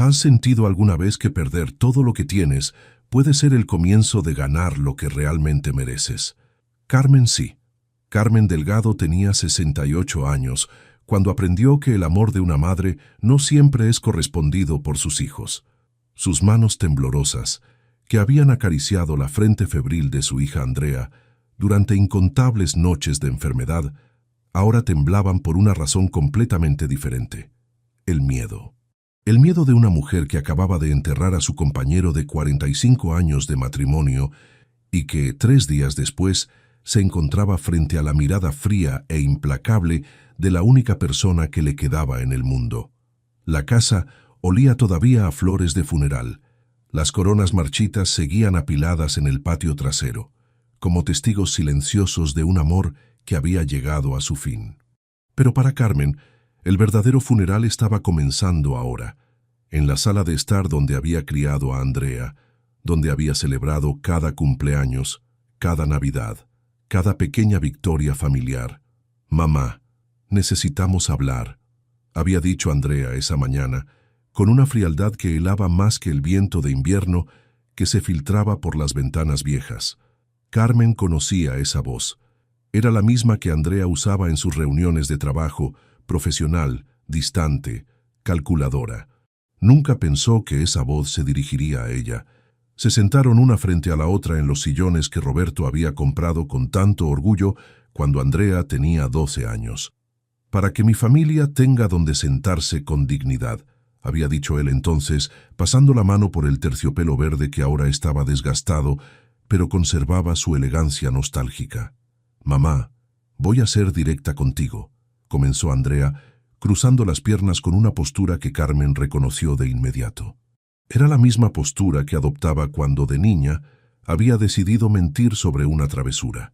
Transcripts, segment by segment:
¿Has sentido alguna vez que perder todo lo que tienes puede ser el comienzo de ganar lo que realmente mereces? Carmen sí. Carmen Delgado tenía 68 años cuando aprendió que el amor de una madre no siempre es correspondido por sus hijos. Sus manos temblorosas, que habían acariciado la frente febril de su hija Andrea durante incontables noches de enfermedad, ahora temblaban por una razón completamente diferente: el miedo. El miedo de una mujer que acababa de enterrar a su compañero de 45 años de matrimonio y que, 3 días después, se encontraba frente a la mirada fría e implacable de la única persona que le quedaba en el mundo. La casa olía todavía a flores de funeral. Las coronas marchitas seguían apiladas en el patio trasero, como testigos silenciosos de un amor que había llegado a su fin. Pero para Carmen, el verdadero funeral estaba comenzando ahora, en la sala de estar donde había criado a Andrea, donde había celebrado cada cumpleaños, cada Navidad, cada pequeña victoria familiar. «Mamá, necesitamos hablar», había dicho Andrea esa mañana, con una frialdad que helaba más que el viento de invierno que se filtraba por las ventanas viejas. Carmen conocía esa voz. Era la misma que Andrea usaba en sus reuniones de trabajo, profesional, distante, calculadora. Nunca pensó que esa voz se dirigiría a ella. Se sentaron una frente a la otra en los sillones que Roberto había comprado con tanto orgullo cuando Andrea tenía 12 años. «Para que mi familia tenga donde sentarse con dignidad», había dicho él entonces, pasando la mano por el terciopelo verde que ahora estaba desgastado, pero conservaba su elegancia nostálgica. «Mamá, voy a ser directa contigo», comenzó Andrea, cruzando las piernas con una postura que Carmen reconoció de inmediato. Era la misma postura que adoptaba cuando de niña había decidido mentir sobre una travesura.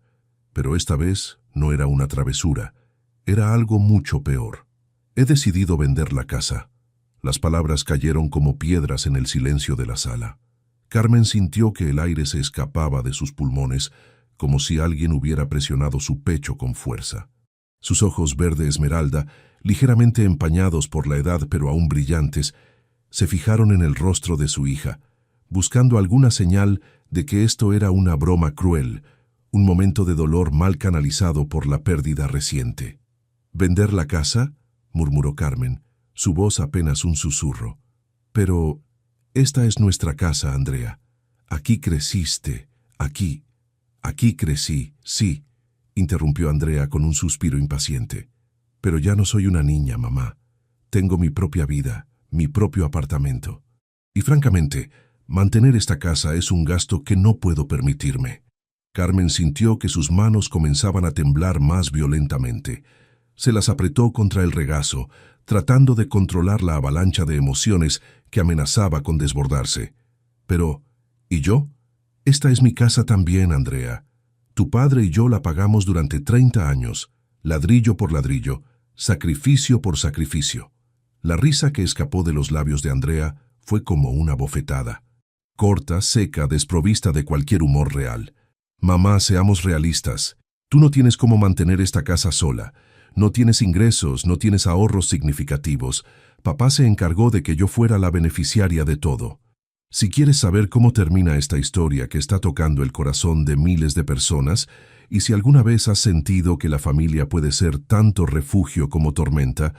Pero esta vez no era una travesura, era algo mucho peor. «He decidido vender la casa». Las palabras cayeron como piedras en el silencio de la sala. Carmen sintió que el aire se escapaba de sus pulmones, como si alguien hubiera presionado su pecho con fuerza. Sus ojos verde esmeralda, ligeramente empañados por la edad pero aún brillantes, se fijaron en el rostro de su hija, buscando alguna señal de que esto era una broma cruel, un momento de dolor mal canalizado por la pérdida reciente. «¿Vender la casa?», murmuró Carmen, su voz apenas un susurro. «Pero esta es nuestra casa, Andrea. Aquí creciste, aquí crecí, sí», interrumpió Andrea con un suspiro impaciente. «Pero ya no soy una niña, mamá. Tengo mi propia vida, mi propio apartamento. Y francamente, mantener esta casa es un gasto que no puedo permitirme». Carmen sintió que sus manos comenzaban a temblar más violentamente. Se las apretó contra el regazo, tratando de controlar la avalancha de emociones que amenazaba con desbordarse. «Pero, ¿y yo? Esta es mi casa también, Andrea. Tu padre y yo la pagamos durante 30 años, ladrillo por ladrillo, sacrificio por sacrificio». La risa que escapó de los labios de Andrea fue como una bofetada. Corta, seca, desprovista de cualquier humor real. «Mamá, seamos realistas. Tú no tienes cómo mantener esta casa sola. No tienes ingresos, no tienes ahorros significativos. Papá se encargó de que yo fuera la beneficiaria de todo. Si quieres saber cómo termina esta historia que está tocando el corazón de miles de personas, y si alguna vez has sentido que la familia puede ser tanto refugio como tormenta,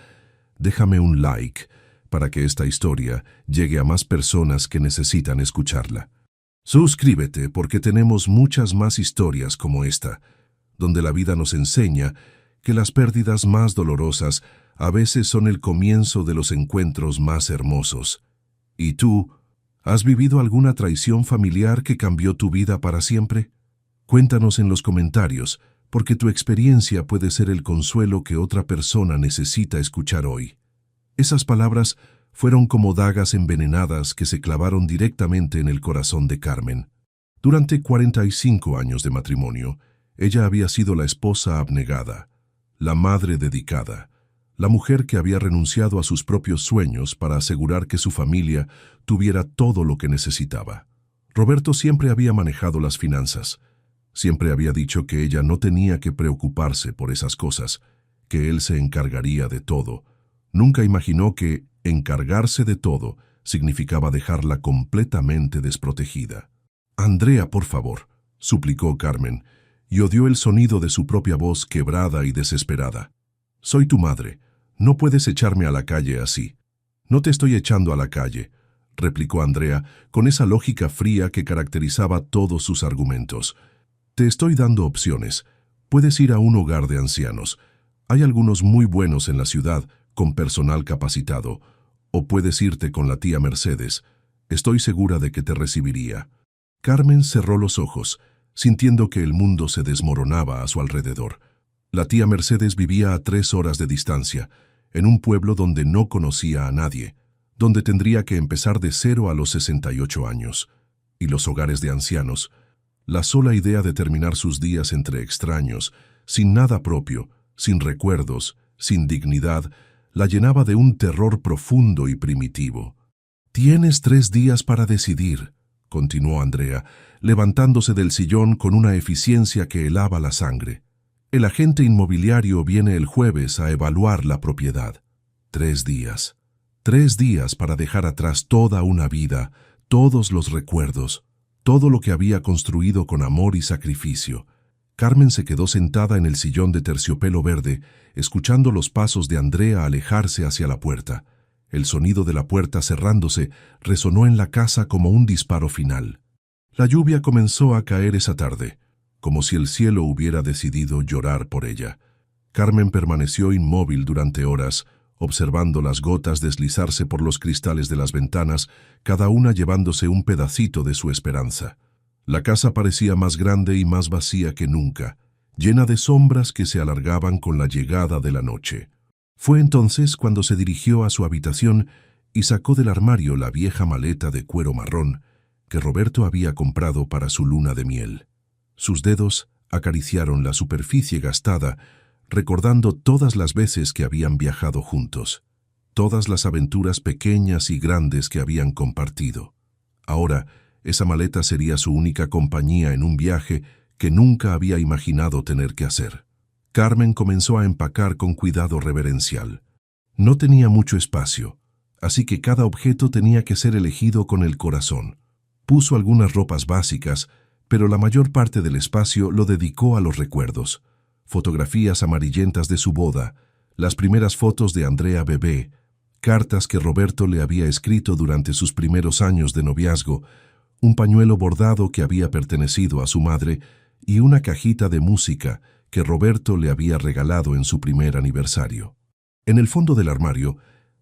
déjame un like para que esta historia llegue a más personas que necesitan escucharla. Suscríbete porque tenemos muchas más historias como esta, donde la vida nos enseña que las pérdidas más dolorosas a veces son el comienzo de los encuentros más hermosos. ¿Y tú, has vivido alguna traición familiar que cambió tu vida para siempre? Cuéntanos en los comentarios, porque tu experiencia puede ser el consuelo que otra persona necesita escuchar hoy. Esas palabras fueron como dagas envenenadas que se clavaron directamente en el corazón de Carmen. Durante 45 años de matrimonio, ella había sido la esposa abnegada, la madre dedicada, la mujer que había renunciado a sus propios sueños para asegurar que su familia tuviera todo lo que necesitaba. Roberto siempre había manejado las finanzas. Siempre había dicho que ella no tenía que preocuparse por esas cosas, que él se encargaría de todo. Nunca imaginó que encargarse de todo significaba dejarla completamente desprotegida. «Andrea, por favor», suplicó Carmen, y odió el sonido de su propia voz quebrada y desesperada. «Soy tu madre. No puedes echarme a la calle así». «No te estoy echando a la calle», replicó Andrea con esa lógica fría que caracterizaba todos sus argumentos. «Te estoy dando opciones. Puedes ir a un hogar de ancianos. Hay algunos muy buenos en la ciudad, con personal capacitado. O puedes irte con la tía Mercedes. Estoy segura de que te recibiría». Carmen cerró los ojos, sintiendo que el mundo se desmoronaba a su alrededor. La tía Mercedes vivía a 3 horas de distancia, en un pueblo donde no conocía a nadie, donde tendría que empezar de cero a los 68 años. Y los hogares de ancianos, la sola idea de terminar sus días entre extraños, sin nada propio, sin recuerdos, sin dignidad, la llenaba de un terror profundo y primitivo. «Tienes 3 días para decidir», continuó Andrea, levantándose del sillón con una eficiencia que helaba la sangre. «El agente inmobiliario viene el jueves a evaluar la propiedad. 3 días. 3 días para dejar atrás toda una vida, todos los recuerdos, todo lo que había construido con amor y sacrificio». Carmen se quedó sentada en el sillón de terciopelo verde, escuchando los pasos de Andrea alejarse hacia la puerta. El sonido de la puerta cerrándose resonó en la casa como un disparo final. La lluvia comenzó a caer esa tarde, como si el cielo hubiera decidido llorar por ella. Carmen permaneció inmóvil durante horas, observando las gotas deslizarse por los cristales de las ventanas, cada una llevándose un pedacito de su esperanza. La casa parecía más grande y más vacía que nunca, llena de sombras que se alargaban con la llegada de la noche. Fue entonces cuando se dirigió a su habitación y sacó del armario la vieja maleta de cuero marrón que Roberto había comprado para su luna de miel. Sus dedos acariciaron la superficie gastada, recordando todas las veces que habían viajado juntos, todas las aventuras pequeñas y grandes que habían compartido. Ahora, esa maleta sería su única compañía en un viaje que nunca había imaginado tener que hacer. Carmen comenzó a empacar con cuidado reverencial. No tenía mucho espacio, así que cada objeto tenía que ser elegido con el corazón. Puso algunas ropas básicas, pero la mayor parte del espacio lo dedicó a los recuerdos. Fotografías amarillentas de su boda, las primeras fotos de Andrea bebé, cartas que Roberto le había escrito durante sus primeros años de noviazgo, un pañuelo bordado que había pertenecido a su madre y una cajita de música que Roberto le había regalado en su primer aniversario. En el fondo del armario,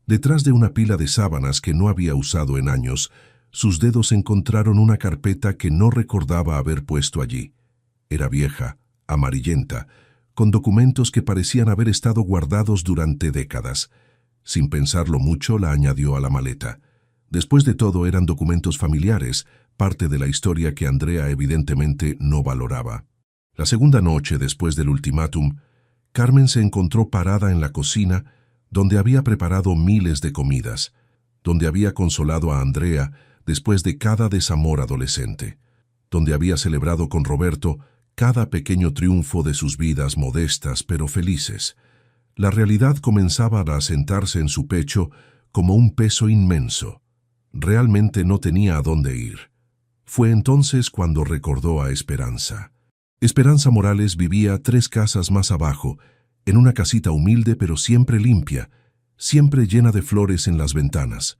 detrás de una pila de sábanas que no había usado en años, sus dedos encontraron una carpeta que no recordaba haber puesto allí. Era vieja, amarillenta, con documentos que parecían haber estado guardados durante décadas. Sin pensarlo mucho, la añadió a la maleta. Después de todo, eran documentos familiares, parte de la historia que Andrea evidentemente no valoraba. La segunda noche después del ultimátum, Carmen se encontró parada en la cocina, donde había preparado miles de comidas, donde había consolado a Andrea después de cada desamor adolescente, donde había celebrado con Roberto cada pequeño triunfo de sus vidas modestas pero felices. La realidad comenzaba a asentarse en su pecho como un peso inmenso. Realmente no tenía a dónde ir. Fue entonces cuando recordó a Esperanza. Esperanza Morales vivía 3 casas más abajo, en una casita humilde pero siempre limpia, siempre llena de flores en las ventanas.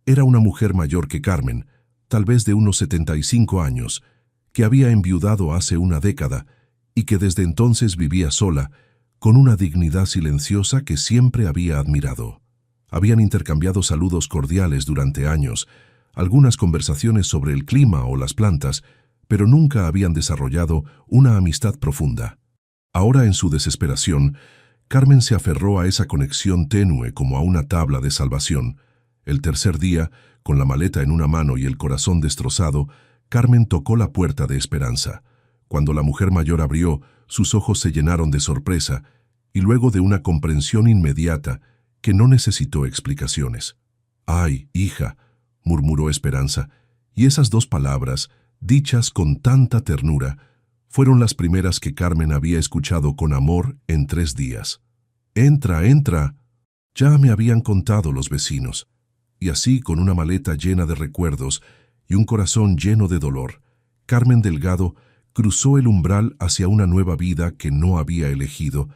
Era una mujer mayor que Carmen, tal vez de unos 75 años, que había enviudado hace una década y que desde entonces vivía sola, con una dignidad silenciosa que siempre había admirado. Habían intercambiado saludos cordiales durante años, algunas conversaciones sobre el clima o las plantas, pero nunca habían desarrollado una amistad profunda. Ahora, en su desesperación, Carmen se aferró a esa conexión tenue como a una tabla de salvación. El tercer día, con la maleta en una mano y el corazón destrozado, Carmen tocó la puerta de Esperanza. Cuando la mujer mayor abrió, sus ojos se llenaron de sorpresa y luego de una comprensión inmediata que no necesitó explicaciones. «Ay, hija», murmuró Esperanza, y esas 2 palabras, dichas con tanta ternura, fueron las primeras que Carmen había escuchado con amor en 3 días. «Entra, entra». Ya me habían contado los vecinos. Y así, con una maleta llena de recuerdos y un corazón lleno de dolor, Carmen Delgado cruzó el umbral hacia una nueva vida que no había elegido,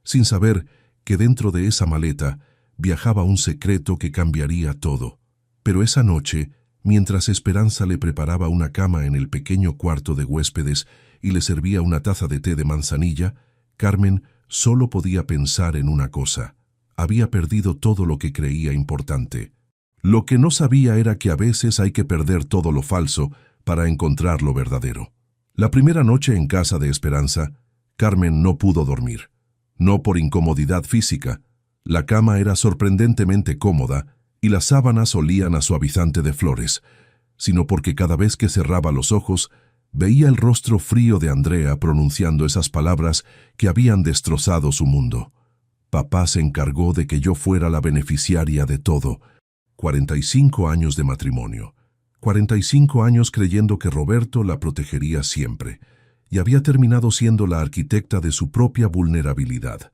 sin saber que dentro de esa maleta viajaba un secreto que cambiaría todo. Pero esa noche, mientras Esperanza le preparaba una cama en el pequeño cuarto de huéspedes y le servía una taza de té de manzanilla, Carmen solo podía pensar en una cosa: había perdido todo lo que creía importante. Lo que no sabía era que a veces hay que perder todo lo falso para encontrar lo verdadero. La primera noche en casa de Esperanza, Carmen no pudo dormir. No por incomodidad física. La cama era sorprendentemente cómoda y las sábanas olían a suavizante de flores, sino porque cada vez que cerraba los ojos, veía el rostro frío de Andrea pronunciando esas palabras que habían destrozado su mundo. Papá se encargó de que yo fuera la beneficiaria de todo. 45 años de matrimonio. 45 años creyendo que Roberto la protegería siempre, y había terminado siendo la arquitecta de su propia vulnerabilidad.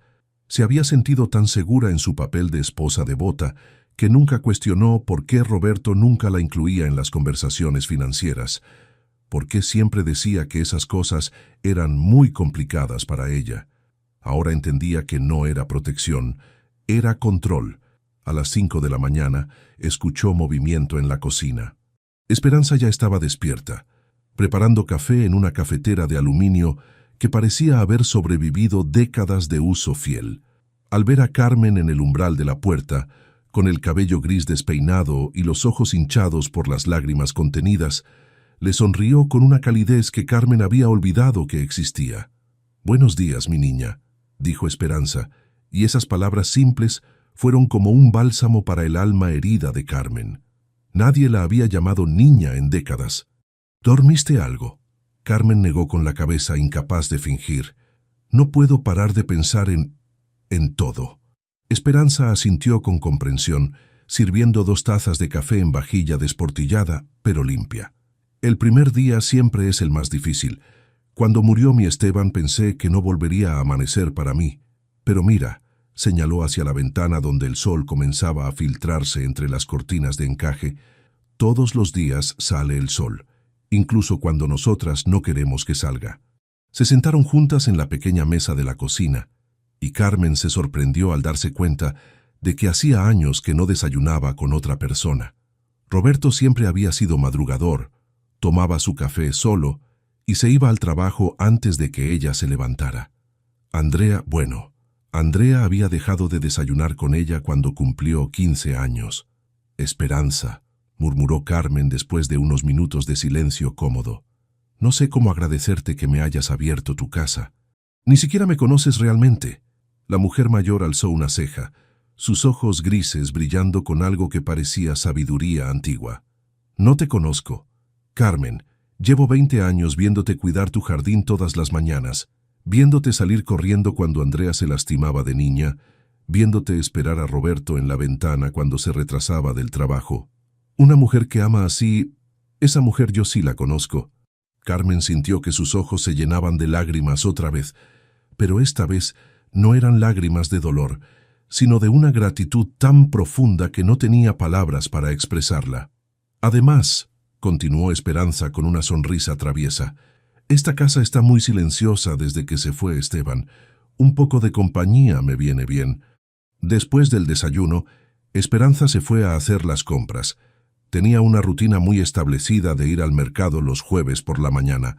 Se había sentido tan segura en su papel de esposa devota que nunca cuestionó por qué Roberto nunca la incluía en las conversaciones financieras, por qué siempre decía que esas cosas eran muy complicadas para ella. Ahora entendía que no era protección, era control. A las 5 de la mañana escuchó movimiento en la cocina. Esperanza ya estaba despierta, preparando café en una cafetera de aluminio que parecía haber sobrevivido décadas de uso fiel. Al ver a Carmen en el umbral de la puerta, con el cabello gris despeinado y los ojos hinchados por las lágrimas contenidas, le sonrió con una calidez que Carmen había olvidado que existía. «Buenos días, mi niña», dijo Esperanza, y esas palabras simples fueron como un bálsamo para el alma herida de Carmen. Nadie la había llamado niña en décadas. «¿Dormiste algo?». Carmen negó con la cabeza, incapaz de fingir. «No puedo parar de pensar en todo». Esperanza asintió con comprensión, sirviendo 2 tazas de café en vajilla desportillada, pero limpia. «El primer día siempre es el más difícil. Cuando murió mi Esteban pensé que no volvería a amanecer para mí. Pero mira», señaló hacia la ventana donde el sol comenzaba a filtrarse entre las cortinas de encaje, «todos los días sale el sol, incluso cuando nosotras no queremos que salga». Se sentaron juntas en la pequeña mesa de la cocina, y Carmen se sorprendió al darse cuenta de que hacía años que no desayunaba con otra persona. Roberto siempre había sido madrugador, tomaba su café solo y se iba al trabajo antes de que ella se levantara. Andrea había dejado de desayunar con ella cuando cumplió 15 años. «Esperanza», murmuró Carmen después de unos minutos de silencio cómodo. «No sé cómo agradecerte que me hayas abierto tu casa. Ni siquiera me conoces realmente». La mujer mayor alzó una ceja, sus ojos grises brillando con algo que parecía sabiduría antigua. «No te conozco. Carmen, llevo 20 años viéndote cuidar tu jardín todas las mañanas, viéndote salir corriendo cuando Andrea se lastimaba de niña, viéndote esperar a Roberto en la ventana cuando se retrasaba del trabajo. Una mujer que ama así, esa mujer yo sí la conozco». Carmen sintió que sus ojos se llenaban de lágrimas otra vez, pero esta vez no eran lágrimas de dolor, sino de una gratitud tan profunda que no tenía palabras para expresarla. «Además», continuó Esperanza con una sonrisa traviesa, «esta casa está muy silenciosa desde que se fue Esteban. Un poco de compañía me viene bien». Después del desayuno, Esperanza se fue a hacer las compras. Tenía una rutina muy establecida de ir al mercado los jueves por la mañana,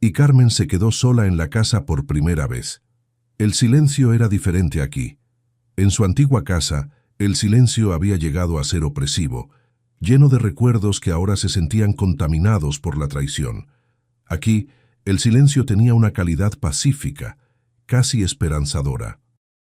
y Carmen se quedó sola en la casa por primera vez. El silencio era diferente aquí. En su antigua casa, el silencio había llegado a ser opresivo, lleno de recuerdos que ahora se sentían contaminados por la traición. Aquí, el silencio tenía una calidad pacífica, casi esperanzadora.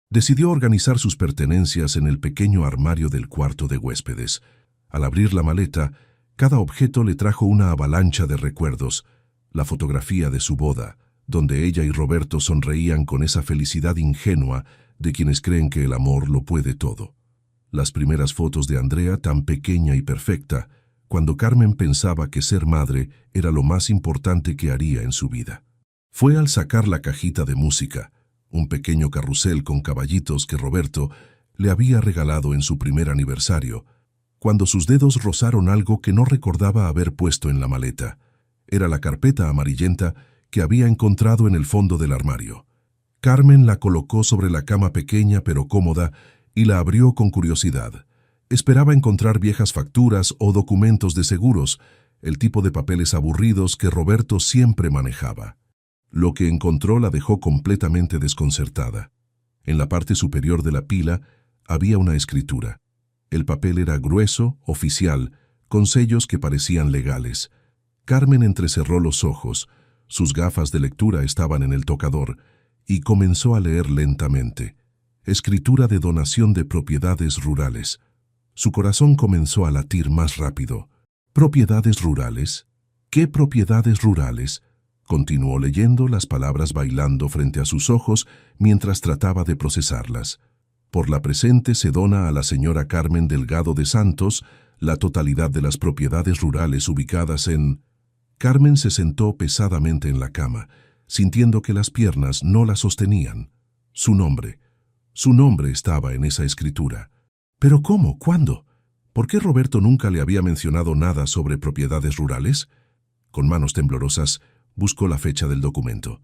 Decidió organizar sus pertenencias en el pequeño armario del cuarto de huéspedes. Al abrir la maleta, cada objeto le trajo una avalancha de recuerdos: la fotografía de su boda, donde ella y Roberto sonreían con esa felicidad ingenua de quienes creen que el amor lo puede todo; las primeras fotos de Andrea tan pequeña y perfecta, cuando Carmen pensaba que ser madre era lo más importante que haría en su vida. Fue al sacar la cajita de música, un pequeño carrusel con caballitos que Roberto le había regalado en su primer aniversario, cuando sus dedos rozaron algo que no recordaba haber puesto en la maleta. Era la carpeta amarillenta que había encontrado en el fondo del armario. Carmen la colocó sobre la cama pequeña pero cómoda y la abrió con curiosidad. Esperaba encontrar viejas facturas o documentos de seguros, el tipo de papeles aburridos que Roberto siempre manejaba. Lo que encontró la dejó completamente desconcertada. En la parte superior de la pila había una escritura. El papel era grueso, oficial, con sellos que parecían legales. Carmen entrecerró los ojos, sus gafas de lectura estaban en el tocador, y comenzó a leer lentamente. Escritura de donación de propiedades rurales. Su corazón comenzó a latir más rápido. ¿Propiedades rurales? ¿Qué propiedades rurales? Continuó leyendo, las palabras bailando frente a sus ojos mientras trataba de procesarlas. Por la presente se dona a la señora Carmen Delgado de Santos la totalidad de las propiedades rurales ubicadas en... Carmen se sentó pesadamente en la cama, sintiendo que las piernas no la sostenían. Su nombre estaba en esa escritura. ¿Pero cómo? ¿Cuándo? ¿Por qué Roberto nunca le había mencionado nada sobre propiedades rurales? Con manos temblorosas, buscó la fecha del documento.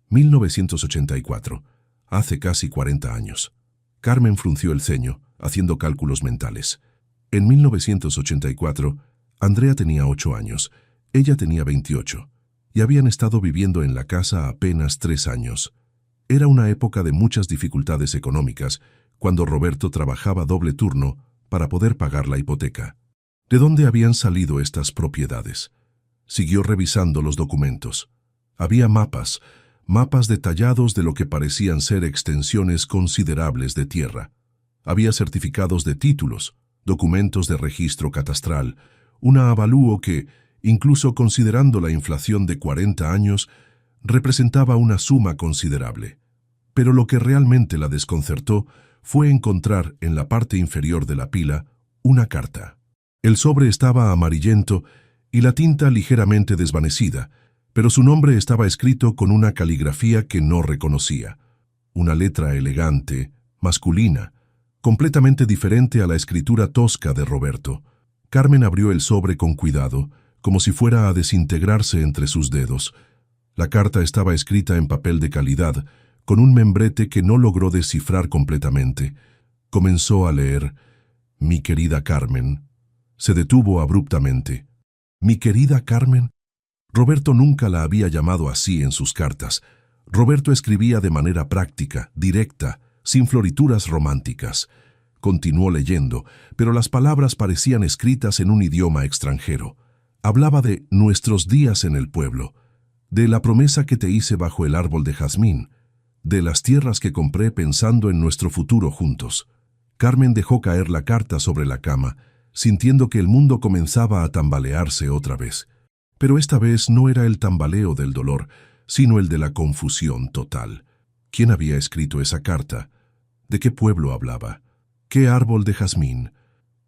1984. Hace casi 40 años. Carmen frunció el ceño, haciendo cálculos mentales. En 1984, Andrea tenía 8 años, ella tenía 28, y habían estado viviendo en la casa apenas 3 años. Era una época de muchas dificultades económicas, cuando Roberto trabajaba doble turno para poder pagar la hipoteca. ¿De dónde habían salido estas propiedades? Siguió revisando los documentos. Había mapas detallados de lo que parecían ser extensiones considerables de tierra. Había certificados de títulos, documentos de registro catastral, una avalúo que, incluso considerando la inflación de 40 años, representaba una suma considerable. Pero lo que realmente la desconcertó fue encontrar en la parte inferior de la pila una carta. El sobre estaba amarillento y la tinta ligeramente desvanecida, pero su nombre estaba escrito con una caligrafía que no reconocía. Una letra elegante, masculina, completamente diferente a la escritura tosca de Roberto. Carmen abrió el sobre con cuidado, como si fuera a desintegrarse entre sus dedos. La carta estaba escrita en papel de calidad, con un membrete que no logró descifrar completamente. Comenzó a leer, «Mi querida Carmen». Se detuvo abruptamente. «¿Mi querida Carmen?» Roberto nunca la había llamado así en sus cartas. Roberto escribía de manera práctica, directa, sin florituras románticas. Continuó leyendo, pero las palabras parecían escritas en un idioma extranjero. Hablaba de nuestros días en el pueblo, de la promesa que te hice bajo el árbol de jazmín, de las tierras que compré pensando en nuestro futuro juntos. Carmen dejó caer la carta sobre la cama, sintiendo que el mundo comenzaba a tambalearse otra vez. Pero esta vez no era el tambaleo del dolor, sino el de la confusión total. ¿Quién había escrito esa carta? ¿De qué pueblo hablaba? ¿Qué árbol de jazmín?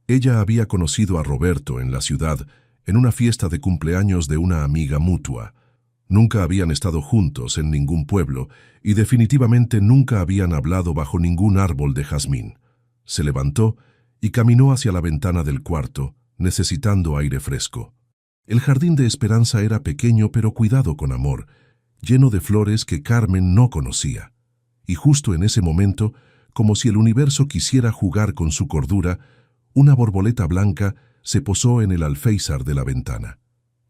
Ella había conocido a Roberto en la ciudad, en una fiesta de cumpleaños de una amiga mutua. Nunca habían estado juntos en ningún pueblo y definitivamente nunca habían hablado bajo ningún árbol de jazmín. Se levantó y caminó hacia la ventana del cuarto, necesitando aire fresco. El jardín de Esperanza era pequeño pero cuidado con amor, lleno de flores que Carmen no conocía. Y justo en ese momento, como si el universo quisiera jugar con su cordura, una borboleta blanca se posó en el alféizar de la ventana.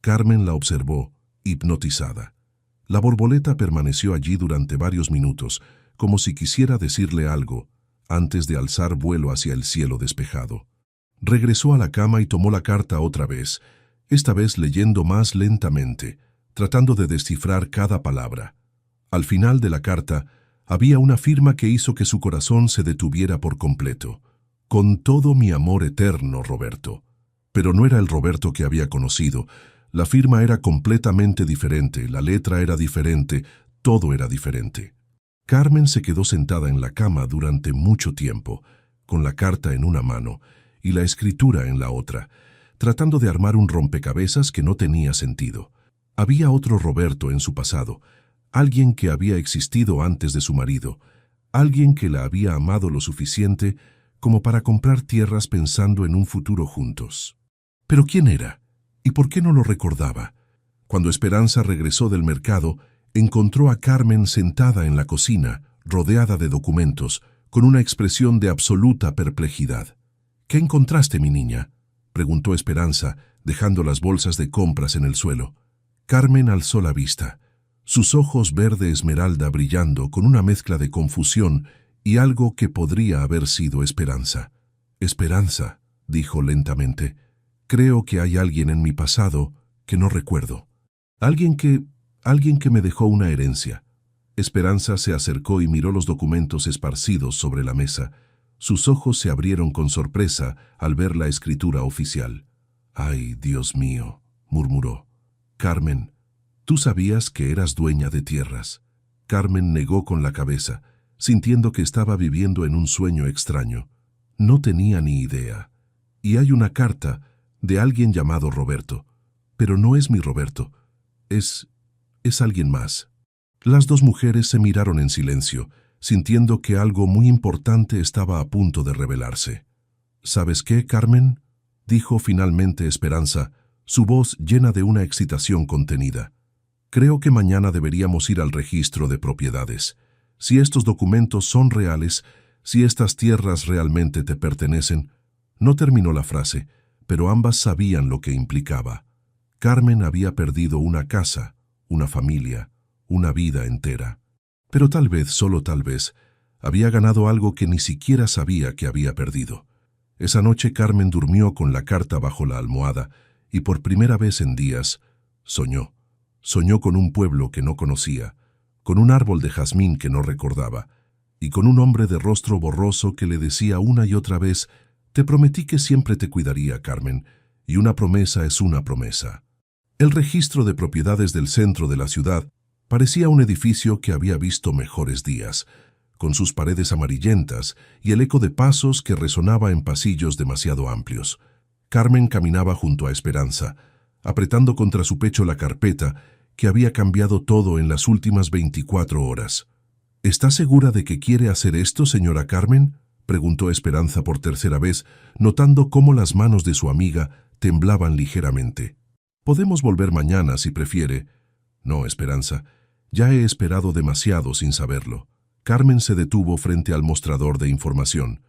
Carmen la observó, hipnotizada. La borboleta permaneció allí durante varios minutos, como si quisiera decirle algo, antes de alzar vuelo hacia el cielo despejado. Regresó a la cama y tomó la carta otra vez, esta vez leyendo más lentamente, tratando de descifrar cada palabra. Al final de la carta, había una firma que hizo que su corazón se detuviera por completo. «Con todo mi amor eterno, Roberto». Pero no era el Roberto que había conocido. La firma era completamente diferente, la letra era diferente, todo era diferente. Carmen se quedó sentada en la cama durante mucho tiempo, con la carta en una mano y la escritura en la otra, tratando de armar un rompecabezas que no tenía sentido. Había otro Roberto en su pasado, alguien que había existido antes de su marido, alguien que la había amado lo suficiente como para comprar tierras pensando en un futuro juntos. ¿Pero quién era? ¿Y por qué no lo recordaba? Cuando Esperanza regresó del mercado, encontró a Carmen sentada en la cocina, rodeada de documentos, con una expresión de absoluta perplejidad. «¿Qué encontraste, mi niña?», preguntó Esperanza, dejando las bolsas de compras en el suelo. Carmen alzó la vista, sus ojos verde esmeralda brillando con una mezcla de confusión y algo que podría haber sido esperanza. «Esperanza», dijo lentamente, «creo que hay alguien en mi pasado que no recuerdo. Alguien que me dejó una herencia». Esperanza se acercó y miró los documentos esparcidos sobre la mesa. Sus ojos se abrieron con sorpresa al ver la escritura oficial. «Ay, Dios mío», murmuró. «Carmen, ¿tú sabías que eras dueña de tierras?». Carmen negó con la cabeza, sintiendo que estaba viviendo en un sueño extraño. No tenía ni idea. «Y hay una carta de alguien llamado Roberto. Pero no es mi Roberto. Es alguien más». Las dos mujeres se miraron en silencio, sintiendo que algo muy importante estaba a punto de revelarse. «¿Sabes qué, Carmen?», dijo finalmente Esperanza, su voz llena de una excitación contenida. «Creo que mañana deberíamos ir al registro de propiedades. Si estos documentos son reales, si estas tierras realmente te pertenecen». No terminó la frase, pero ambas sabían lo que implicaba. Carmen había perdido una casa, una familia, una vida entera. Pero tal vez, solo tal vez, había ganado algo que ni siquiera sabía que había perdido. Esa noche Carmen durmió con la carta bajo la almohada y por primera vez en días soñó. Soñó con un pueblo que no conocía, con un árbol de jazmín que no recordaba, y con un hombre de rostro borroso que le decía una y otra vez: «Te prometí que siempre te cuidaría, Carmen, y una promesa es una promesa». El registro de propiedades del centro de la ciudad parecía un edificio que había visto mejores días, con sus paredes amarillentas y el eco de pasos que resonaba en pasillos demasiado amplios. Carmen caminaba junto a Esperanza, apretando contra su pecho la carpeta que había cambiado todo en las últimas 24 horas. «¿Está segura de que quiere hacer esto, señora Carmen?», preguntó Esperanza por tercera vez, notando cómo las manos de su amiga temblaban ligeramente. «Podemos volver mañana si prefiere». «No, Esperanza, ya he esperado demasiado sin saberlo». Carmen se detuvo frente al mostrador de información.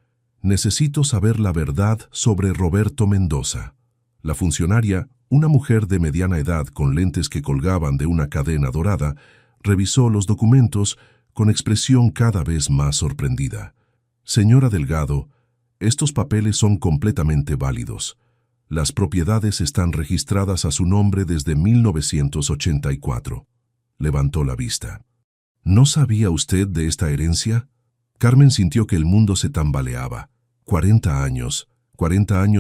«Necesito saber la verdad sobre Roberto Mendoza». La funcionaria, una mujer de mediana edad con lentes que colgaban de una cadena dorada, revisó los documentos con expresión cada vez más sorprendida. «Señora Delgado, estos papeles son completamente válidos. Las propiedades están registradas a su nombre desde 1984. Levantó la vista. «¿No sabía usted de esta herencia?». Carmen sintió que el mundo se tambaleaba. 40 años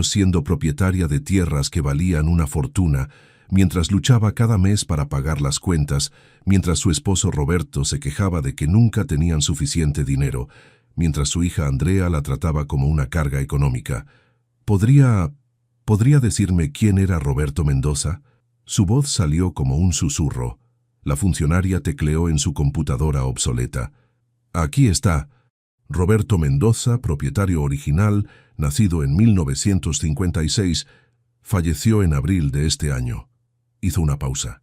siendo propietaria de tierras que valían una fortuna, mientras luchaba cada mes para pagar las cuentas, mientras su esposo Roberto se quejaba de que nunca tenían suficiente dinero, mientras su hija Andrea la trataba como una carga económica. ¿Podría decirme quién era Roberto Mendoza?». Su voz salió como un susurro. La funcionaria tecleó en su computadora obsoleta. «Aquí está. Roberto Mendoza, propietario original, nacido en 1956, falleció en abril de este año». Hizo una pausa.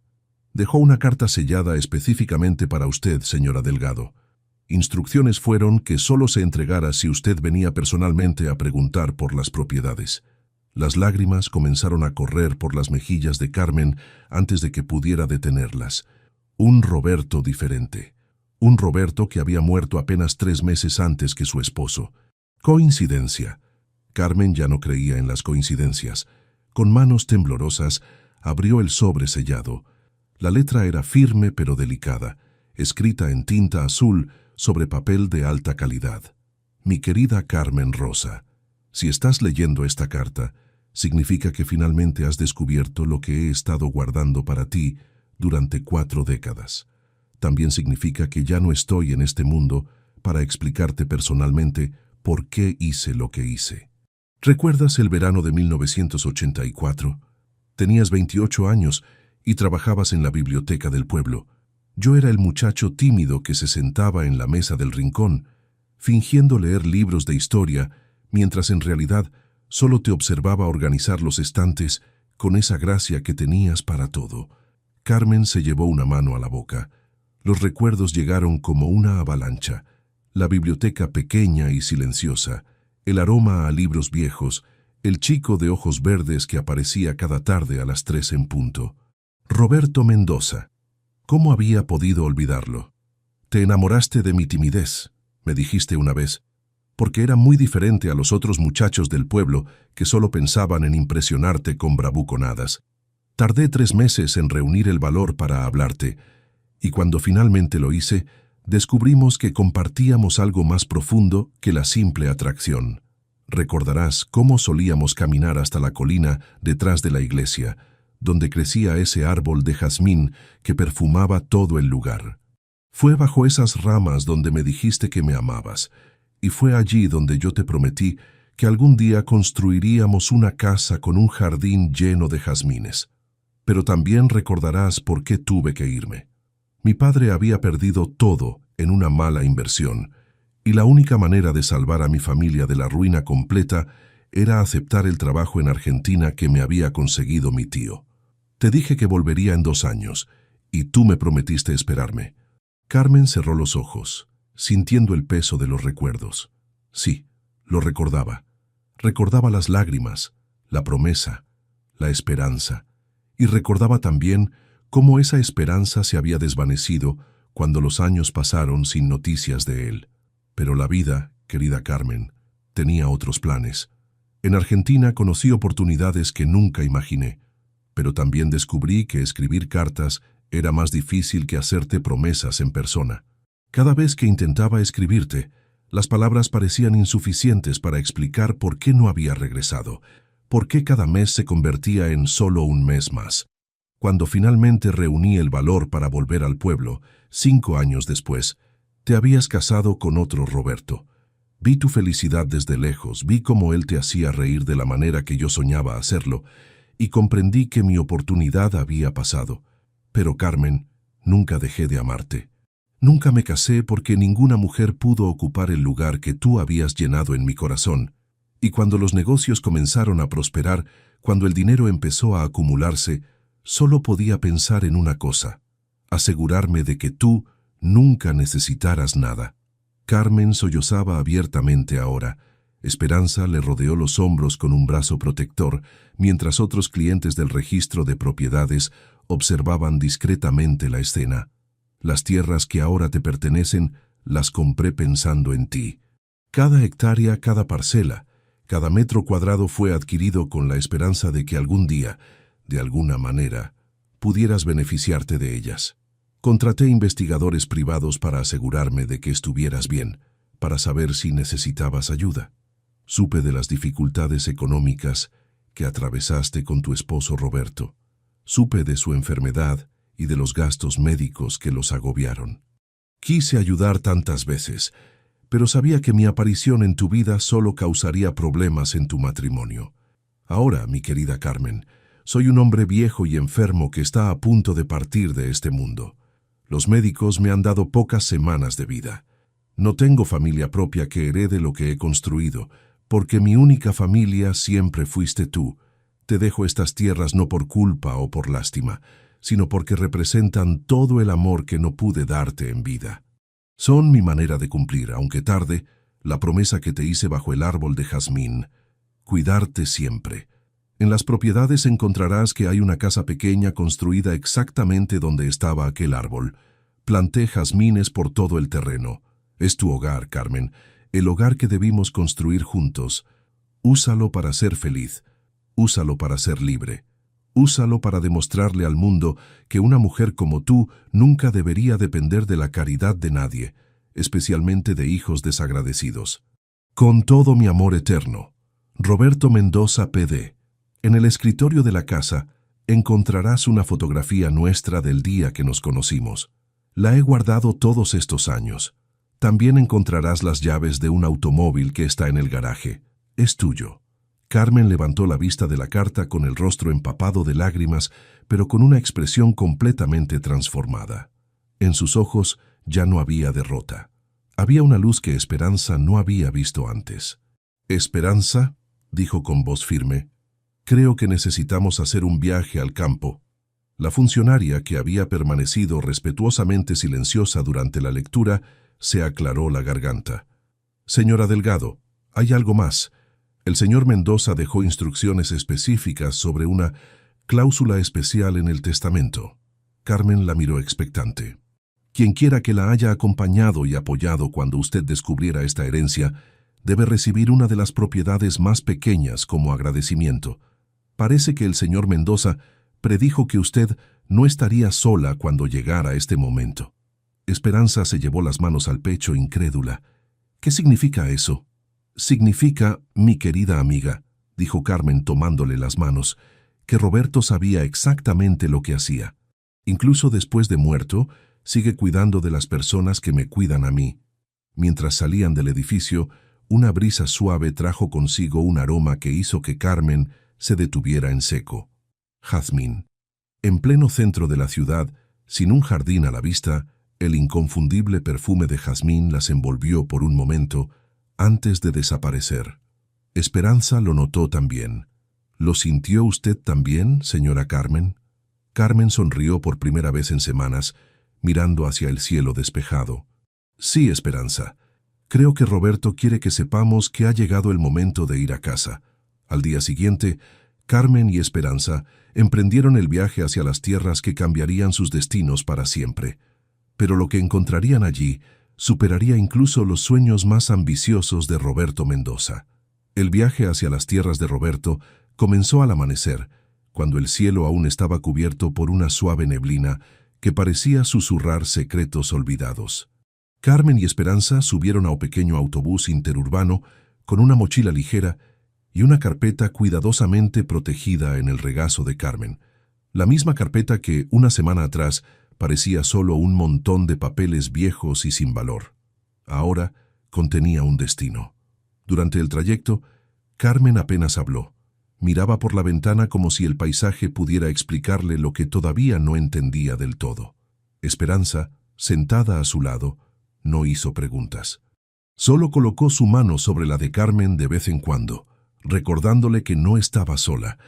«Dejó una carta sellada específicamente para usted, señora Delgado. Instrucciones fueron que solo se entregara si usted venía personalmente a preguntar por las propiedades». Las lágrimas comenzaron a correr por las mejillas de Carmen antes de que pudiera detenerlas. Un Roberto diferente. Un Roberto que había muerto apenas 3 meses antes que su esposo. ¿Coincidencia? Carmen ya no creía en las coincidencias. Con manos temblorosas, abrió el sobre sellado. La letra era firme pero delicada, escrita en tinta azul sobre papel de alta calidad. «Mi querida Carmen Rosa, si estás leyendo esta carta, significa que finalmente has descubierto lo que he estado guardando para ti durante 4 décadas. También significa que ya no estoy en este mundo para explicarte personalmente por qué hice lo que hice. ¿Recuerdas el verano de 1984? Tenías 28 años y trabajabas en la biblioteca del pueblo. Yo era el muchacho tímido que se sentaba en la mesa del rincón, fingiendo leer libros de historia mientras en realidad solo te observaba organizar los estantes con esa gracia que tenías para todo. Carmen se llevó una mano a la boca. Los recuerdos llegaron como una avalancha. La biblioteca pequeña y silenciosa, el aroma a libros viejos, el chico de ojos verdes que aparecía cada tarde a las 3 en punto. Roberto Mendoza. ¿Cómo había podido olvidarlo? Te enamoraste de mi timidez, me dijiste una vez, porque era muy diferente a los otros muchachos del pueblo que solo pensaban en impresionarte con bravuconadas. Tardé 3 meses en reunir el valor para hablarte, y cuando finalmente lo hice, descubrimos que compartíamos algo más profundo que la simple atracción. Recordarás cómo solíamos caminar hasta la colina detrás de la iglesia, donde crecía ese árbol de jazmín que perfumaba todo el lugar. Fue bajo esas ramas donde me dijiste que me amabas, y fue allí donde yo te prometí que algún día construiríamos una casa con un jardín lleno de jazmines. Pero también recordarás por qué tuve que irme. Mi padre había perdido todo en una mala inversión, y la única manera de salvar a mi familia de la ruina completa era aceptar el trabajo en Argentina que me había conseguido mi tío. Te dije que volvería en 2 años, y tú me prometiste esperarme. Carmen cerró los ojos, sintiendo el peso de los recuerdos. Sí, lo recordaba. Recordaba las lágrimas, la promesa, la esperanza, y recordaba también cómo esa esperanza se había desvanecido cuando los años pasaron sin noticias de él. Pero la vida, querida Carmen, tenía otros planes. En Argentina conocí oportunidades que nunca imaginé, pero también descubrí que escribir cartas era más difícil que hacerte promesas en persona. Cada vez que intentaba escribirte, las palabras parecían insuficientes para explicar por qué no había regresado, por qué cada mes se convertía en solo un mes más. Cuando finalmente reuní el valor para volver al pueblo, 5 años después, te habías casado con otro Roberto. Vi tu felicidad desde lejos, vi cómo él te hacía reír de la manera que yo soñaba hacerlo, y comprendí que mi oportunidad había pasado. Pero, Carmen, nunca dejé de amarte. Nunca me casé porque ninguna mujer pudo ocupar el lugar que tú habías llenado en mi corazón. Y cuando los negocios comenzaron a prosperar, cuando el dinero empezó a acumularse, solo podía pensar en una cosa: asegurarme de que tú nunca necesitaras nada. Carmen sollozaba abiertamente ahora. Esperanza le rodeó los hombros con un brazo protector, mientras otros clientes del registro de propiedades observaban discretamente la escena. Las tierras que ahora te pertenecen las compré pensando en ti. Cada hectárea, cada parcela, cada metro cuadrado fue adquirido con la esperanza de que algún día, de alguna manera, pudieras beneficiarte de ellas. Contraté investigadores privados para asegurarme de que estuvieras bien, para saber si necesitabas ayuda. Supe de las dificultades económicas que atravesaste con tu esposo Roberto. Supe de su enfermedad y de los gastos médicos que los agobiaron. Quise ayudar tantas veces, pero sabía que mi aparición en tu vida solo causaría problemas en tu matrimonio. Ahora, mi querida Carmen, soy un hombre viejo y enfermo que está a punto de partir de este mundo. Los médicos me han dado pocas semanas de vida. No tengo familia propia que herede lo que he construido, porque mi única familia siempre fuiste tú. Te dejo estas tierras no por culpa o por lástima, sino porque representan todo el amor que no pude darte en vida. Son mi manera de cumplir, aunque tarde, la promesa que te hice bajo el árbol de jazmín: cuidarte siempre. En las propiedades encontrarás que hay una casa pequeña construida exactamente donde estaba aquel árbol. Planté jazmines por todo el terreno. Es tu hogar, Carmen, el hogar que debimos construir juntos. Úsalo para ser feliz, úsalo para ser libre. Úsalo para demostrarle al mundo que una mujer como tú nunca debería depender de la caridad de nadie, especialmente de hijos desagradecidos. Con todo mi amor eterno, Roberto Mendoza, P.D. En el escritorio de la casa encontrarás una fotografía nuestra del día que nos conocimos. La he guardado todos estos años. También encontrarás las llaves de un automóvil que está en el garaje. Es tuyo. Carmen levantó la vista de la carta con el rostro empapado de lágrimas, pero con una expresión completamente transformada. En sus ojos ya no había derrota. Había una luz que Esperanza no había visto antes. Esperanza, dijo con voz firme, creo que necesitamos hacer un viaje al campo. La funcionaria, que había permanecido respetuosamente silenciosa durante la lectura, se aclaró la garganta. Señora Delgado, hay algo más. El señor Mendoza dejó instrucciones específicas sobre una cláusula especial en el testamento. Carmen la miró expectante. Quienquiera que la haya acompañado y apoyado cuando usted descubriera esta herencia, debe recibir una de las propiedades más pequeñas como agradecimiento. Parece que el señor Mendoza predijo que usted no estaría sola cuando llegara este momento. Esperanza se llevó las manos al pecho incrédula. ¿Qué significa eso? Significa, mi querida amiga, dijo Carmen tomándole las manos, que Roberto sabía exactamente lo que hacía. Incluso después de muerto, sigue cuidando de las personas que me cuidan a mí. Mientras salían del edificio, una brisa suave trajo consigo un aroma que hizo que Carmen se detuviera en seco. Jazmín. En pleno centro de la ciudad, sin un jardín a la vista, el inconfundible perfume de jazmín las envolvió por un momento antes de desaparecer. Esperanza lo notó también. ¿Lo sintió usted también, señora Carmen? Carmen sonrió por primera vez en semanas, mirando hacia el cielo despejado. Sí, Esperanza. Creo que Roberto quiere que sepamos que ha llegado el momento de ir a casa. Al día siguiente, Carmen y Esperanza emprendieron el viaje hacia las tierras que cambiarían sus destinos para siempre. Pero lo que encontrarían allí superaría incluso los sueños más ambiciosos de Roberto Mendoza. El viaje hacia las tierras de Roberto comenzó al amanecer, cuando el cielo aún estaba cubierto por una suave neblina que parecía susurrar secretos olvidados. Carmen y Esperanza subieron a un pequeño autobús interurbano con una mochila ligera y una carpeta cuidadosamente protegida en el regazo de Carmen. La misma carpeta que, una semana atrás, parecía solo un montón de papeles viejos y sin valor. Ahora contenía un destino. Durante el trayecto, Carmen apenas habló. Miraba por la ventana como si el paisaje pudiera explicarle lo que todavía no entendía del todo. Esperanza, sentada a su lado, no hizo preguntas. Solo colocó su mano sobre la de Carmen de vez en cuando, recordándole que no estaba sola.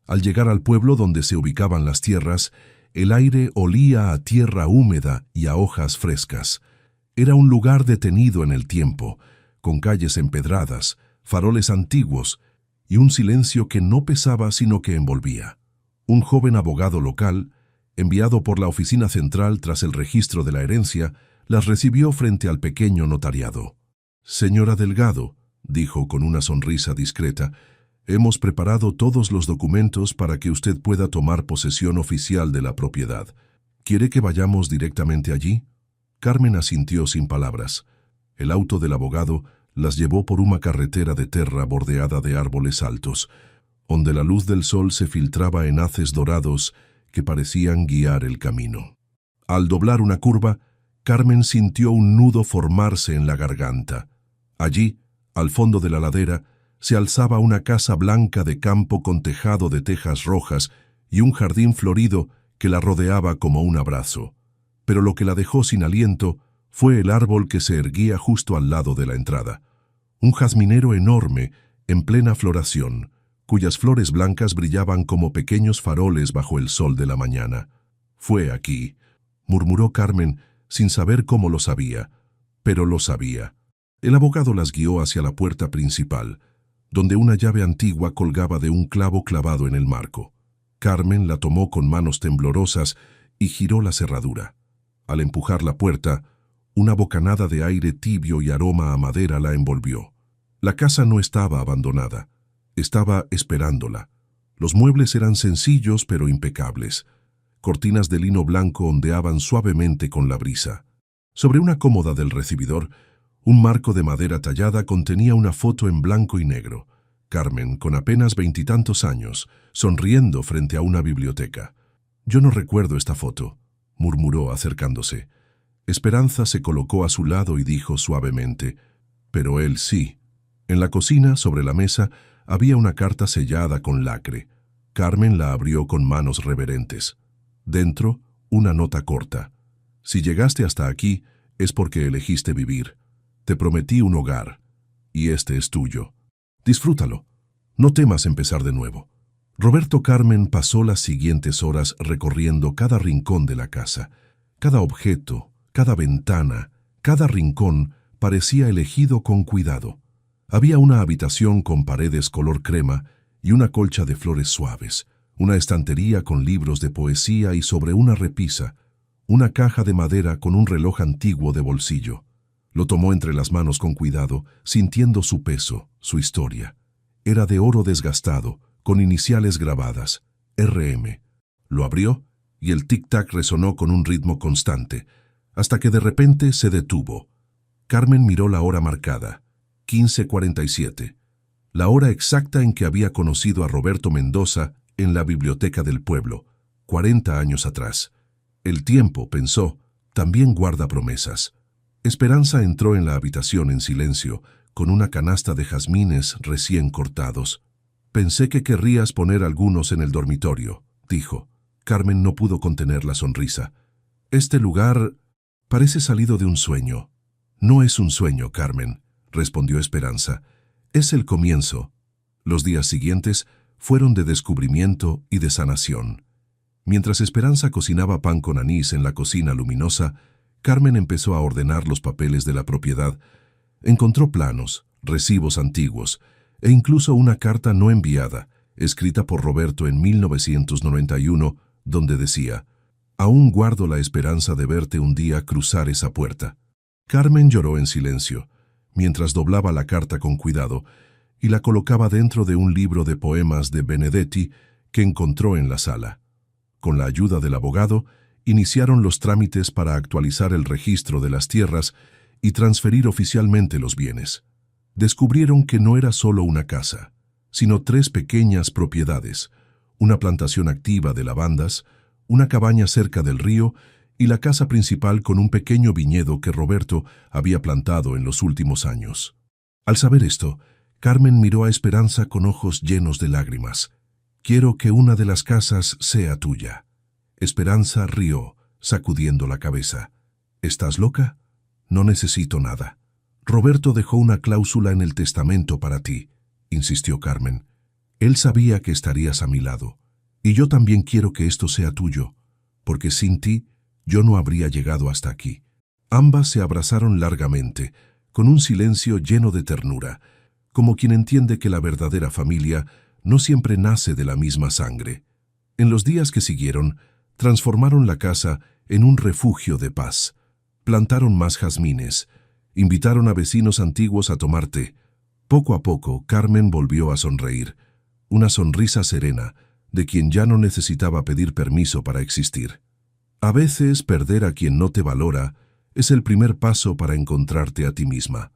Al llegar al pueblo donde se ubicaban las tierras, el aire olía a tierra húmeda y a hojas frescas. Era un lugar detenido en el tiempo, con calles empedradas, faroles antiguos y un silencio que no pesaba sino que envolvía. Un joven abogado local, enviado por la oficina central tras el registro de la herencia, las recibió frente al pequeño notariado. «Señora Delgado», dijo con una sonrisa discreta, «hemos preparado todos los documentos para que usted pueda tomar posesión oficial de la propiedad. ¿Quiere que vayamos directamente allí?» Carmen asintió sin palabras. El auto del abogado las llevó por una carretera de terra bordeada de árboles altos, donde la luz del sol se filtraba en haces dorados que parecían guiar el camino. Al doblar una curva, Carmen sintió un nudo formarse en la garganta. Allí, al fondo de la ladera, se alzaba una casa blanca de campo con tejado de tejas rojas y un jardín florido que la rodeaba como un abrazo. Pero lo que la dejó sin aliento fue el árbol que se erguía justo al lado de la entrada. Un jazminero enorme, en plena floración, cuyas flores blancas brillaban como pequeños faroles bajo el sol de la mañana. «Fue aquí», murmuró Carmen, sin saber cómo lo sabía, pero lo sabía. El abogado las guió hacia la puerta principal, donde una llave antigua colgaba de un clavo clavado en el marco. Carmen la tomó con manos temblorosas y giró la cerradura. Al empujar la puerta, una bocanada de aire tibio y aroma a madera la envolvió. La casa no estaba abandonada, estaba esperándola. Los muebles eran sencillos pero impecables. Cortinas de lino blanco ondeaban suavemente con la brisa. Sobre una cómoda del recibidor, un marco de madera tallada contenía una foto en blanco y negro. Carmen, con apenas 20 y tantos años, sonriendo frente a una biblioteca. «Yo no recuerdo esta foto», murmuró acercándose. Esperanza se colocó a su lado y dijo suavemente, «Pero él sí». En la cocina, sobre la mesa, había una carta sellada con lacre. Carmen la abrió con manos reverentes. Dentro, una nota corta. «Si llegaste hasta aquí, es porque elegiste vivir. Te prometí un hogar, y este es tuyo. Disfrútalo. No temas empezar de nuevo. Roberto Carmen pasó las siguientes horas recorriendo cada rincón de la casa. Cada objeto, cada ventana, cada rincón parecía elegido con cuidado. Había una habitación con paredes color crema y una colcha de flores suaves, una estantería con libros de poesía y sobre una repisa, una caja de madera con un reloj antiguo de bolsillo. Lo tomó entre las manos con cuidado, sintiendo su peso, su historia. Era de oro desgastado, con iniciales grabadas, RM. Lo abrió y el tic-tac resonó con un ritmo constante, hasta que de repente se detuvo. Carmen miró la hora marcada, 15:47, la hora exacta en que había conocido a Roberto Mendoza en la biblioteca del pueblo, 40 años atrás. El tiempo, pensó, también guarda promesas. Esperanza entró en la habitación en silencio, con una canasta de jazmines recién cortados. «Pensé que querrías poner algunos en el dormitorio», dijo. Carmen no pudo contener la sonrisa. «Este lugar parece salido de un sueño». «No es un sueño, Carmen», respondió Esperanza. «Es el comienzo». Los días siguientes fueron de descubrimiento y de sanación. Mientras Esperanza cocinaba pan con anís en la cocina luminosa, Carmen empezó a ordenar los papeles de la propiedad. Encontró planos, recibos antiguos e incluso una carta no enviada, escrita por Roberto en 1991, donde decía: «Aún guardo la esperanza de verte un día cruzar esa puerta». Carmen lloró en silencio, mientras doblaba la carta con cuidado y la colocaba dentro de un libro de poemas de Benedetti que encontró en la sala. Con la ayuda del abogado, iniciaron los trámites para actualizar el registro de las tierras y transferir oficialmente los bienes. Descubrieron que no era solo una casa, sino 3 pequeñas propiedades, una plantación activa de lavandas, una cabaña cerca del río y la casa principal con un pequeño viñedo que Roberto había plantado en los últimos años. Al saber esto, Carmen miró a Esperanza con ojos llenos de lágrimas. «Quiero que una de las casas sea tuya». Esperanza rió, sacudiendo la cabeza. «¿Estás loca? No necesito nada». «Roberto dejó una cláusula en el testamento para ti», insistió Carmen. «Él sabía que estarías a mi lado. Y yo también quiero que esto sea tuyo, porque sin ti yo no habría llegado hasta aquí». Ambas se abrazaron largamente, con un silencio lleno de ternura, como quien entiende que la verdadera familia no siempre nace de la misma sangre. En los días que siguieron, transformaron la casa en un refugio de paz. Plantaron más jazmines, invitaron a vecinos antiguos a tomar té. Poco a poco, Carmen volvió a sonreír, una sonrisa serena, de quien ya no necesitaba pedir permiso para existir. A veces, perder a quien no te valora es el primer paso para encontrarte a ti misma.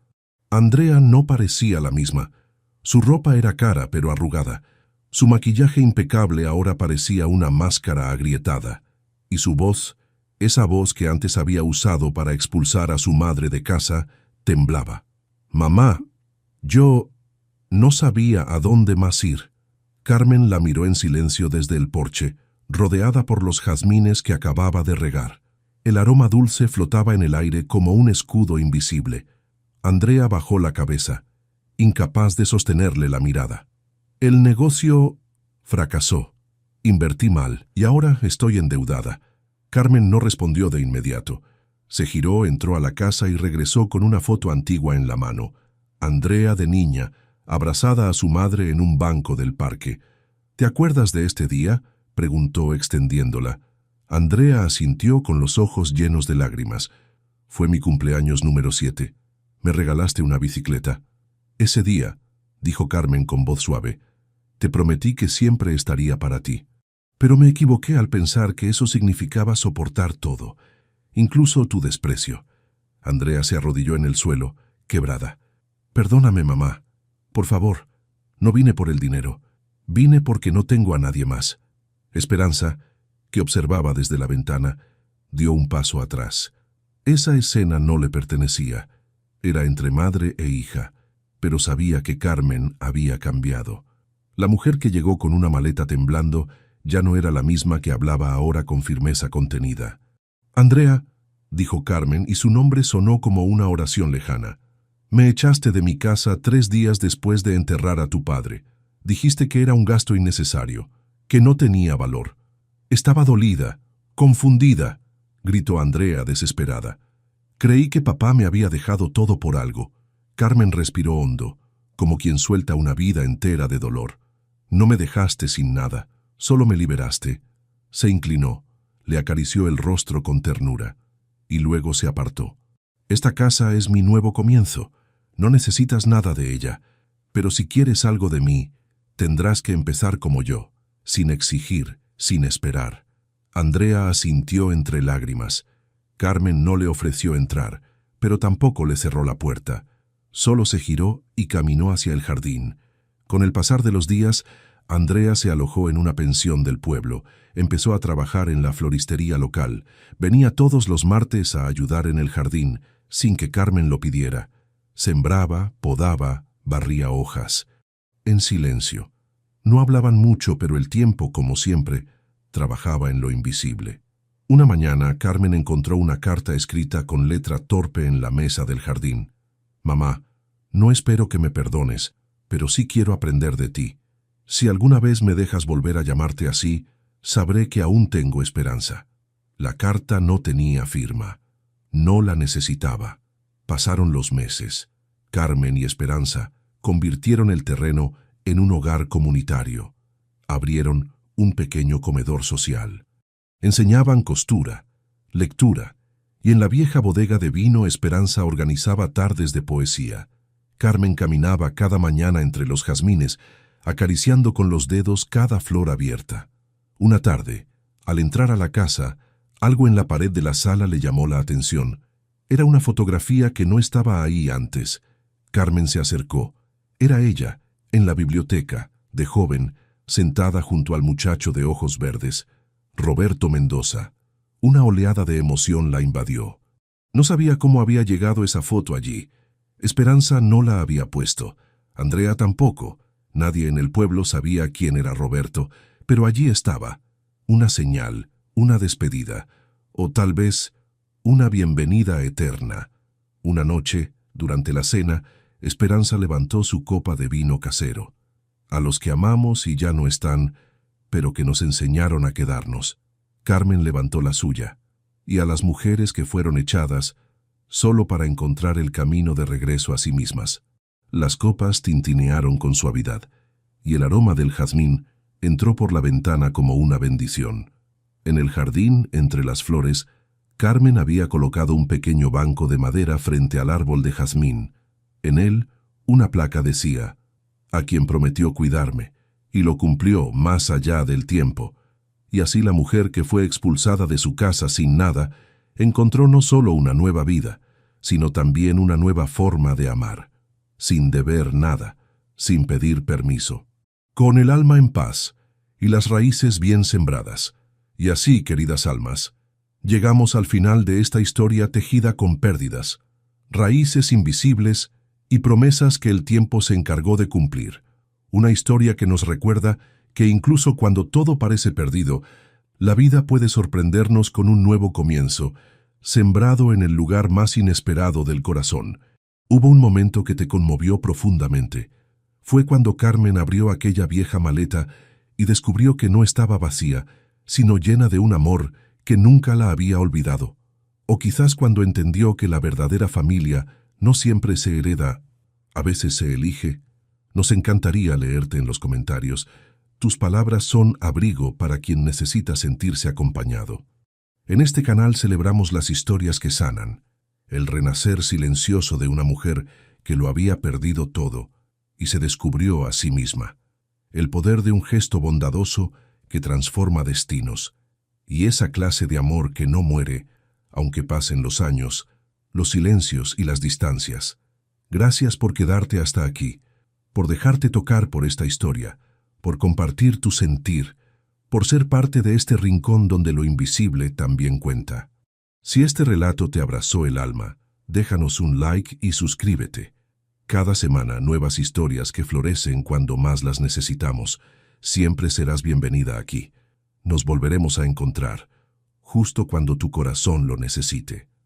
Andrea no parecía la misma. Su ropa era cara pero arrugada. Su maquillaje impecable ahora parecía una máscara agrietada. Y su voz, esa voz que antes había usado para expulsar a su madre de casa, temblaba. «Mamá, yo no sabía a dónde más ir». Carmen la miró en silencio desde el porche, rodeada por los jazmines que acababa de regar. El aroma dulce flotaba en el aire como un escudo invisible. Andrea bajó la cabeza, incapaz de sostenerle la mirada. «El negocio fracasó. Invertí mal y ahora estoy endeudada». Carmen no respondió de inmediato. Se giró, entró a la casa y regresó con una foto antigua en la mano. Andrea de niña, abrazada a su madre en un banco del parque. «¿Te acuerdas de este día?», preguntó extendiéndola. Andrea asintió con los ojos llenos de lágrimas. «Fue mi cumpleaños número 7. Me regalaste una bicicleta». «Ese día», dijo Carmen con voz suave, «te prometí que siempre estaría para ti. Pero me equivoqué al pensar que eso significaba soportar todo, incluso tu desprecio». Andrea se arrodilló en el suelo, quebrada. «Perdóname, mamá. Por favor, no vine por el dinero. Vine porque no tengo a nadie más». Esperanza, que observaba desde la ventana, dio un paso atrás. Esa escena no le pertenecía. Era entre madre e hija, pero sabía que Carmen había cambiado. La mujer que llegó con una maleta temblando ya no era la misma que hablaba ahora con firmeza contenida. «Andrea», dijo Carmen, y su nombre sonó como una oración lejana. Me echaste de mi casa 3 días después de enterrar a tu padre. Dijiste que era un gasto innecesario, que no tenía valor. Estaba dolida, confundida, gritó Andrea desesperada. Creí que papá me había dejado todo por algo. Carmen respiró hondo, como quien suelta una vida entera de dolor. No me dejaste sin nada, solo me liberaste. Se inclinó, le acarició el rostro con ternura, y luego se apartó. Esta casa es mi nuevo comienzo. No necesitas nada de ella, pero si quieres algo de mí, tendrás que empezar como yo, sin exigir, sin esperar. Andrea asintió entre lágrimas. Carmen no le ofreció entrar, pero tampoco le cerró la puerta. Solo se giró y caminó hacia el jardín. Con el pasar de los días, Andrea se alojó en una pensión del pueblo, empezó a trabajar en la floristería local, venía todos los martes a ayudar en el jardín, sin que Carmen lo pidiera. Sembraba, podaba, barría hojas. En silencio. No hablaban mucho, pero el tiempo, como siempre, trabajaba en lo invisible. Una mañana, Carmen encontró una carta escrita con letra torpe en la mesa del jardín. «Mamá, no espero que me perdones, pero sí quiero aprender de ti. Si alguna vez me dejas volver a llamarte así, sabré que aún tengo esperanza». La carta no tenía firma. No la necesitaba. Pasaron los meses. Carmen y Esperanza convirtieron el terreno en un hogar comunitario. Abrieron un pequeño comedor social. Enseñaban costura, lectura, y en la vieja bodega de vino Esperanza organizaba tardes de poesía. Carmen caminaba cada mañana entre los jazmines, acariciando con los dedos cada flor abierta. Una tarde, al entrar a la casa, algo en la pared de la sala le llamó la atención. Era una fotografía que no estaba ahí antes. Carmen se acercó. Era ella, en la biblioteca, de joven, sentada junto al muchacho de ojos verdes, Roberto Mendoza. Una oleada de emoción la invadió. No sabía cómo había llegado esa foto allí. Esperanza no la había puesto. Andrea tampoco. Nadie en el pueblo sabía quién era Roberto, pero allí estaba. Una señal, una despedida, o tal vez una bienvenida eterna. Una noche, durante la cena, Esperanza levantó su copa de vino casero. A los que amamos y ya no están, pero que nos enseñaron a quedarnos. Carmen levantó la suya, y a las mujeres que fueron echadas, solo para encontrar el camino de regreso a sí mismas. Las copas tintinearon con suavidad, y el aroma del jazmín entró por la ventana como una bendición. En el jardín, entre las flores, Carmen había colocado un pequeño banco de madera frente al árbol de jazmín. En él, una placa decía: «A quien prometió cuidarme», y lo cumplió más allá del tiempo. Y así la mujer que fue expulsada de su casa sin nada, encontró no solo una nueva vida, sino también una nueva forma de amar, sin deber nada, sin pedir permiso. Con el alma en paz y las raíces bien sembradas. Y así, queridas almas, llegamos al final de esta historia tejida con pérdidas, raíces invisibles y promesas que el tiempo se encargó de cumplir. Una historia que nos recuerda que incluso cuando todo parece perdido, la vida puede sorprendernos con un nuevo comienzo, sembrado en el lugar más inesperado del corazón. Hubo un momento que te conmovió profundamente. Fue cuando Carmen abrió aquella vieja maleta y descubrió que no estaba vacía, sino llena de un amor que nunca la había olvidado. O quizás cuando entendió que la verdadera familia no siempre se hereda, a veces se elige. Nos encantaría leerte en los comentarios. Tus palabras son abrigo para quien necesita sentirse acompañado. En este canal celebramos las historias que sanan, el renacer silencioso de una mujer que lo había perdido todo y se descubrió a sí misma, el poder de un gesto bondadoso que transforma destinos, y esa clase de amor que no muere, aunque pasen los años, los silencios y las distancias. Gracias por quedarte hasta aquí, por dejarte tocar por esta historia, por compartir tu sentir, por ser parte de este rincón donde lo invisible también cuenta. Si este relato te abrazó el alma, déjanos un like y suscríbete. Cada semana nuevas historias que florecen cuando más las necesitamos. Siempre serás bienvenida aquí. Nos volveremos a encontrar, justo cuando tu corazón lo necesite.